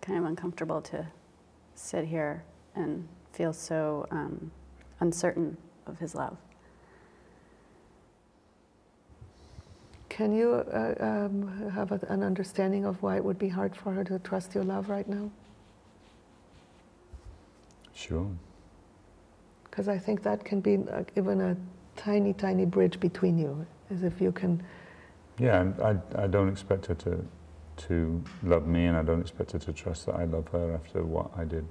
kind of uncomfortable to sit here and feel so uncertain of his love. Can you have an understanding of why it would be hard for her to trust your love right now? Sure. Because I think that can be even a tiny, tiny bridge between you, as if you can... Yeah, I don't expect her to love me, and I don't expect her to trust that I love her after what I did.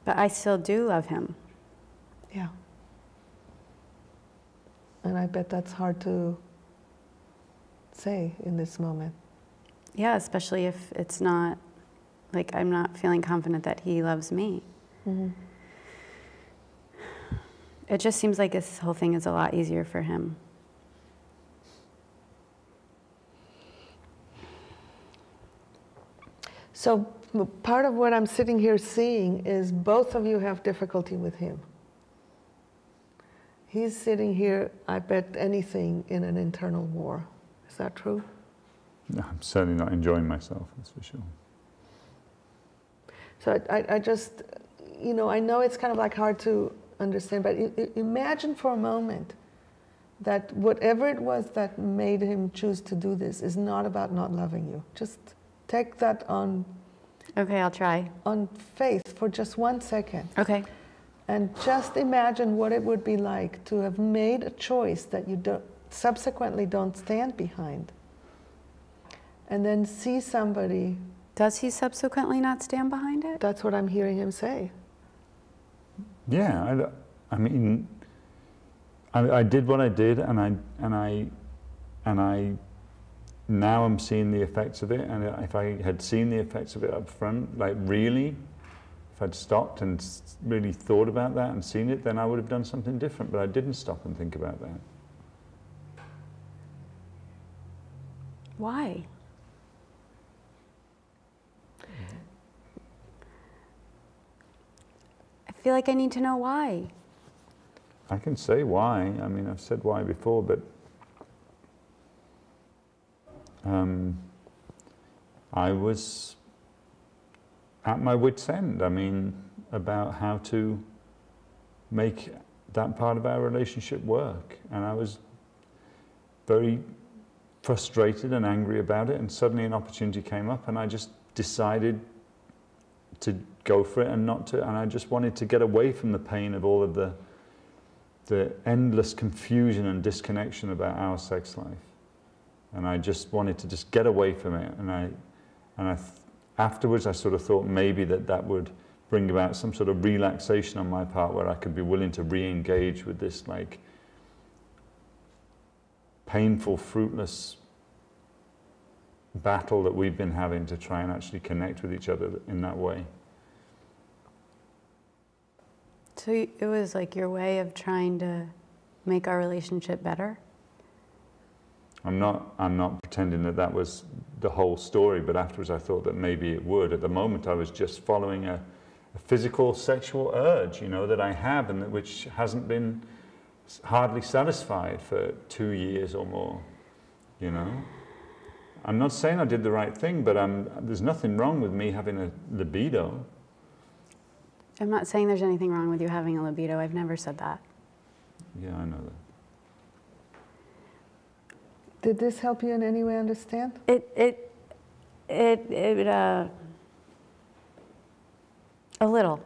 But I still do love him. Yeah. And I bet that's hard to say in this moment. Yeah, especially if it's not, like, I'm not feeling confident that he loves me. Mm-hmm. It just seems like this whole thing is a lot easier for him. So part of what I'm sitting here seeing is both of you have difficulty with him. He's sitting here, I bet anything, in an internal war. Is that true? No, I'm certainly not enjoying myself, that's for sure. So I just, you know, I know it's kind of like hard to understand, but imagine for a moment that whatever it was that made him choose to do this is not about not loving you. Just take that on... Okay, I'll try. On faith for just 1 second. Okay. And just imagine what it would be like to have made a choice that you subsequently don't stand behind. And then see somebody... Does he subsequently not stand behind it? That's what I'm hearing him say. Yeah, I mean, I did what I did, and I now I'm seeing the effects of it. And if I had seen the effects of it up front, like really, if I'd stopped and really thought about that and seen it, then I would have done something different. But I didn't stop and think about that. Why? I feel like I need to know why. I can say why. I mean, I've said why before, but I was at my wit's end. I mean, about how to make that part of our relationship work. And I was very frustrated and angry about it, and suddenly an opportunity came up, and I just decided to go for it and not to, and I just wanted to get away from the pain of all of the endless confusion and disconnection about our sex life. And I just wanted to just get away from it. And afterwards I sort of thought maybe that would bring about some sort of relaxation on my part, where I could be willing to re-engage with this like painful, fruitless battle that we've been having to try and actually connect with each other in that way. So it was like your way of trying to make our relationship better? I'm not pretending that was the whole story, but afterwards I thought that maybe it would. At the moment I was just following a physical sexual urge, you know, that I have, and which hasn't been hardly satisfied for 2 years or more, you know. I'm not saying I did the right thing, but there's nothing wrong with me having a libido. I'm not saying there's anything wrong with you having a libido. I've never said that. Yeah, I know that. Did this help you in any way understand? A little.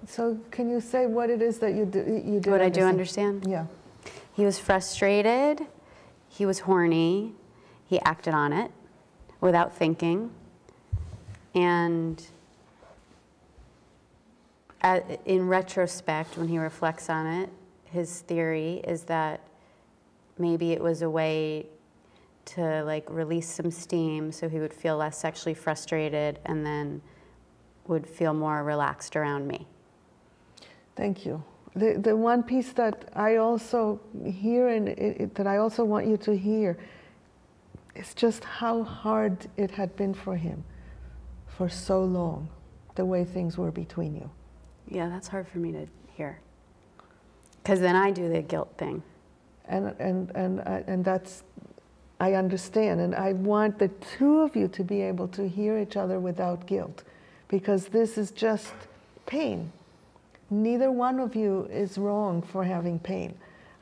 So can you say what it is that you did? What I do understand? Yeah. He was frustrated. He was horny. He acted on it without thinking. And in retrospect, when he reflects on it, his theory is that maybe it was a way to like release some steam so he would feel less sexually frustrated and then would feel more relaxed around me. Thank you. The one piece that I also hear and that I also want you to hear is just how hard it had been for him for so long, the way things were between you. Yeah, that's hard for me to hear. Because then I do the guilt thing. And that's, I understand, and I want the two of you to be able to hear each other without guilt, because this is just pain. Neither one of you is wrong for having pain.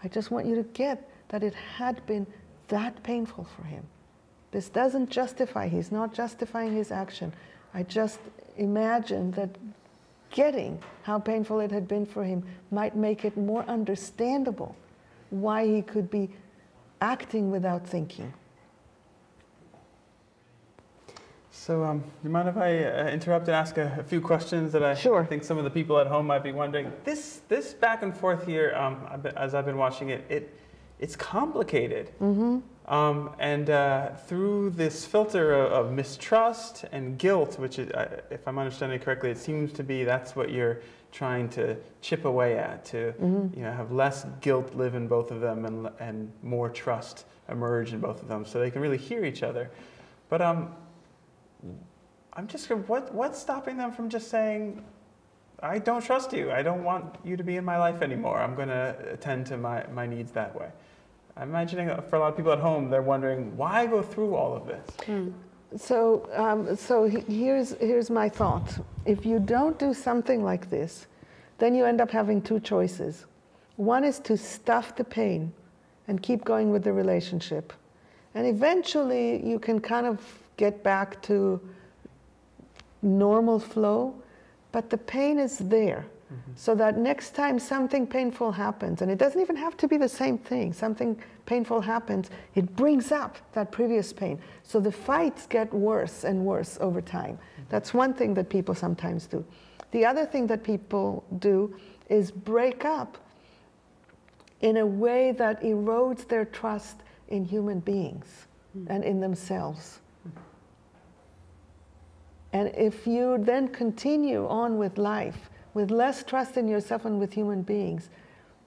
I just want you to get that it had been that painful for him. This doesn't justify, he's not justifying his action. I just imagine that getting how painful it had been for him might make it more understandable why he could be acting without thinking. So, you mind if I interrupt and ask a few questions that I think some of the people at home might be wondering? This back and forth here, as I've been watching it, it's complicated. Mm-hmm. And through this filter of mistrust and guilt, which is, if I'm understanding correctly, it seems to be that's what you're trying to chip away at, to have less guilt live in both of them and more trust emerge in both of them, so they can really hear each other. But I'm just what's stopping them from just saying, I don't trust you. I don't want you to be in my life anymore. I'm going to attend to my needs that way. I'm imagining for a lot of people at home, they're wondering, why go through all of this? So here's my thought. If you don't do something like this, then you end up having two choices. One is to stuff the pain and keep going with the relationship. And eventually you can kind of get back to normal flow, but the pain is there. So that next time something painful happens, and it doesn't even have to be the same thing, something painful happens, it brings up that previous pain. So the fights get worse and worse over time. That's one thing that people sometimes do. The other thing that people do is break up in a way that erodes their trust in human beings and in themselves. And if you then continue on with life, with less trust in yourself and with human beings,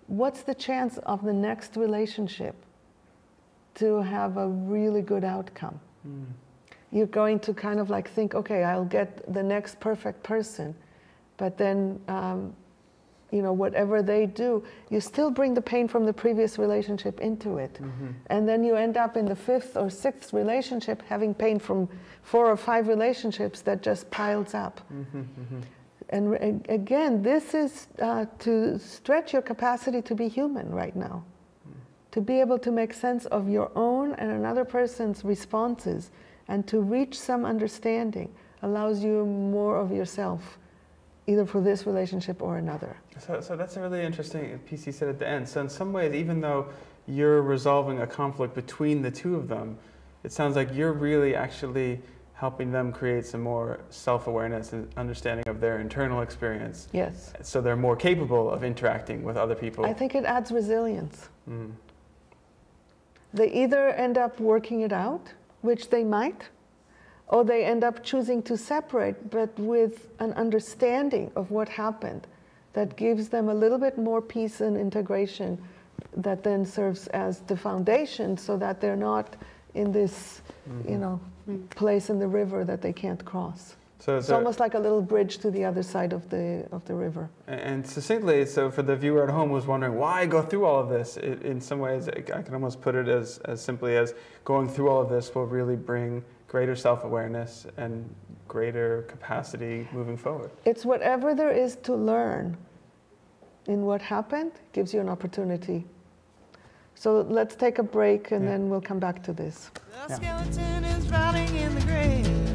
what's the chance of the next relationship to have a really good outcome? You're going to kind of like think, okay, I'll get the next perfect person, but then, whatever they do, you still bring the pain from the previous relationship into it. And then you end up in the 5th or 6th relationship having pain from 4 or 5 relationships that just piles up. And again, this is to stretch your capacity to be human right now. To be able to make sense of your own and another person's responses and to reach some understanding allows you more of yourself, either for this relationship or another. So that's a really interesting piece you said at the end. So in some ways, even though you're resolving a conflict between the two of them, it sounds like you're really actually helping them create some more self-awareness and understanding of their internal experience. Yes. So they're more capable of interacting with other people. I think it adds resilience. They either end up working it out, which they might, or they end up choosing to separate, but with an understanding of what happened that gives them a little bit more peace and integration that then serves as the foundation so that they're not in this, place in the river that they can't cross. So it's almost like a little bridge to the other side of the river. And succinctly, so for the viewer at home who's wondering why go through all of this, in some ways I can almost put it as simply as going through all of this will really bring greater self-awareness and greater capacity moving forward. It's whatever there is to learn in what happened gives you an opportunity. So let's take a break and then we'll come back to this. The skeleton is rotting in the grave.